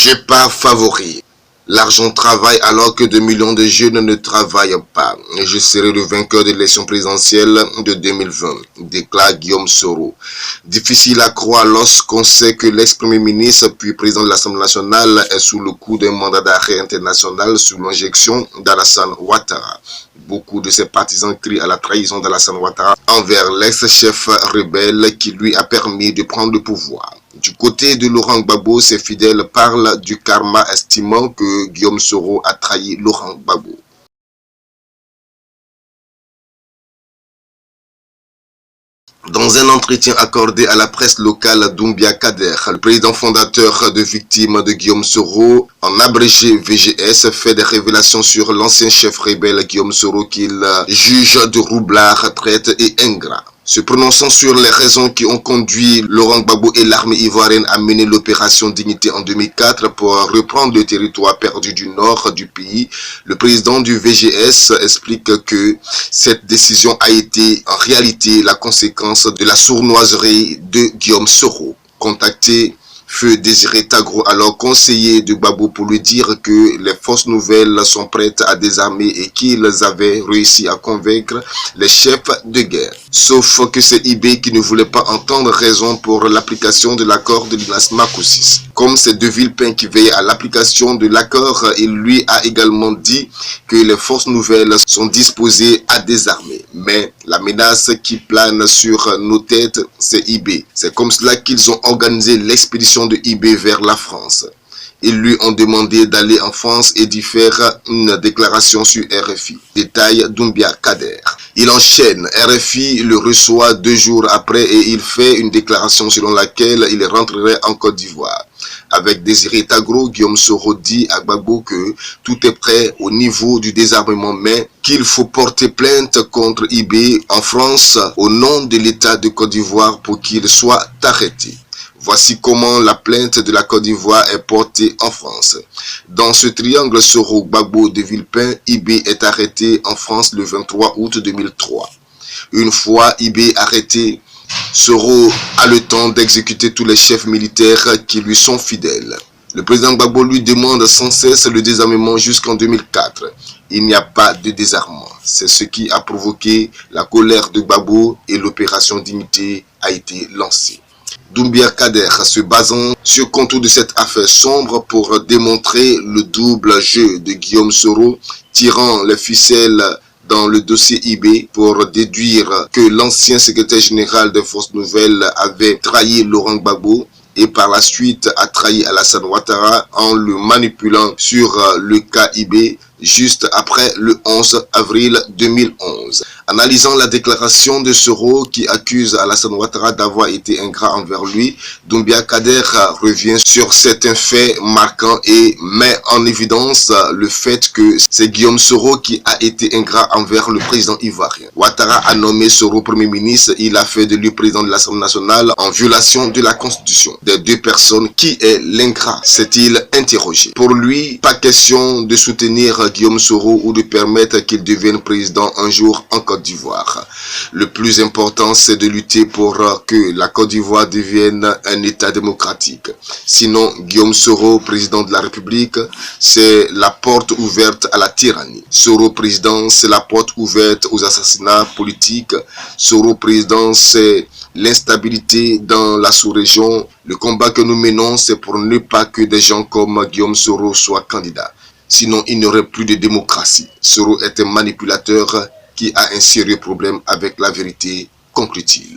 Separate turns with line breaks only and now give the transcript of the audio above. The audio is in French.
J'ai pas favori. L'argent travaille alors que 2 millions de jeunes ne travaillent pas. Je serai le vainqueur de l'élection présidentielle de 2020, déclare Guillaume Soro. Difficile à croire lorsqu'on sait que l'ex-premier ministre puis président de l'Assemblée nationale est sous le coup d'un mandat d'arrêt international sous l'injection d'Alassane Ouattara. Beaucoup de ses partisans crient à la trahison d'Alassane Ouattara envers l'ex-chef rebelle qui lui a permis de prendre le pouvoir. Du côté de Laurent Gbagbo, ses fidèles parlent du karma, estimant que Guillaume Soro a trahi Laurent Gbagbo. Dans un entretien accordé à la presse locale, Doumbia Kader, le président fondateur de Victimes de Guillaume Soro, en abrégé VGS, fait des révélations sur l'ancien chef rebelle Guillaume Soro qu'il juge de roublard, traître et ingrat. Se prononçant sur les raisons qui ont conduit Laurent Gbagbo et l'armée ivoirienne à mener l'opération Dignité en 2004 pour reprendre le territoire perdu du nord du pays, le président du VGS explique que cette décision a été en réalité la conséquence de la sournoiserie de Guillaume Soro. Contacté Feu Désiré Tagro, alors conseiller de Gbagbo, pour lui dire que les forces nouvelles sont prêtes à désarmer et qu'ils avaient réussi à convaincre les chefs de guerre. Sauf que c'est IB qui ne voulait pas entendre raison pour l'application de l'accord de Linas Makoussis. Comme c'est De Villepin qui veillait à l'application de l'accord, il lui a également dit que les forces nouvelles sont disposées à désarmer. Mais la menace qui plane sur nos têtes, c'est IB. C'est comme cela qu'ils ont organisé l'expédition de IB vers la France. Ils lui ont demandé d'aller en France et d'y faire une déclaration sur RFI. Détail Doumbia Kader. Il enchaîne. RFI le reçoit 2 jours après et il fait une déclaration selon laquelle il rentrerait en Côte d'Ivoire. Avec Désiré Tagro, Guillaume Soro dit à Gbagbo que tout est prêt au niveau du désarmement, mais qu'il faut porter plainte contre IB en France au nom de l'État de Côte d'Ivoire pour qu'il soit arrêté. Voici comment la plainte de la Côte d'Ivoire est portée en France. Dans ce triangle Soro, Gbagbo, De Villepin, IB est arrêté en France le 23 août 2003. Une fois IB arrêté, Soro a le temps d'exécuter tous les chefs militaires qui lui sont fidèles. Le président Gbagbo lui demande sans cesse le désarmement jusqu'en 2004. Il n'y a pas de désarmement. C'est ce qui a provoqué la colère de Gbagbo et l'opération Dignité a été lancée. Doumbia Kader, se basant sur le contour de cette affaire sombre pour démontrer le double jeu de Guillaume Soro, tirant les ficelles dans le dossier IB pour déduire que l'ancien secrétaire général des Forces Nouvelles avait trahi Laurent Gbagbo et par la suite a trahi Alassane Ouattara en le manipulant sur le cas IB juste après le 11 avril 2011. Analysant la déclaration de Soro qui accuse Alassane Ouattara d'avoir été ingrat envers lui, Doumbia Kader revient sur certains faits marquants et met en évidence le fait que c'est Guillaume Soro qui a été ingrat envers le président ivoirien. Ouattara a nommé Soro Premier ministre, il a fait de lui président de l'Assemblée nationale en violation de la Constitution. Des 2 personnes, qui est l'ingrat, s'est-il interrogé. Pour lui, pas question de soutenir Guillaume Soro ou de permettre qu'il devienne président un jour en Côte d'Ivoire. Le plus important, c'est de lutter pour que la Côte d'Ivoire devienne un État démocratique. Sinon, Guillaume Soro, président de la République, c'est la porte ouverte à la tyrannie. Soro, président, c'est la porte ouverte aux assassinats politiques. Soro, président, c'est l'instabilité dans la sous-région. Le combat que nous menons, c'est pour ne pas que des gens comme Guillaume Soro soient candidats. Sinon, il n'y aurait plus de démocratie. Soro est un manipulateur qui a un sérieux problème avec la vérité, conclut-il.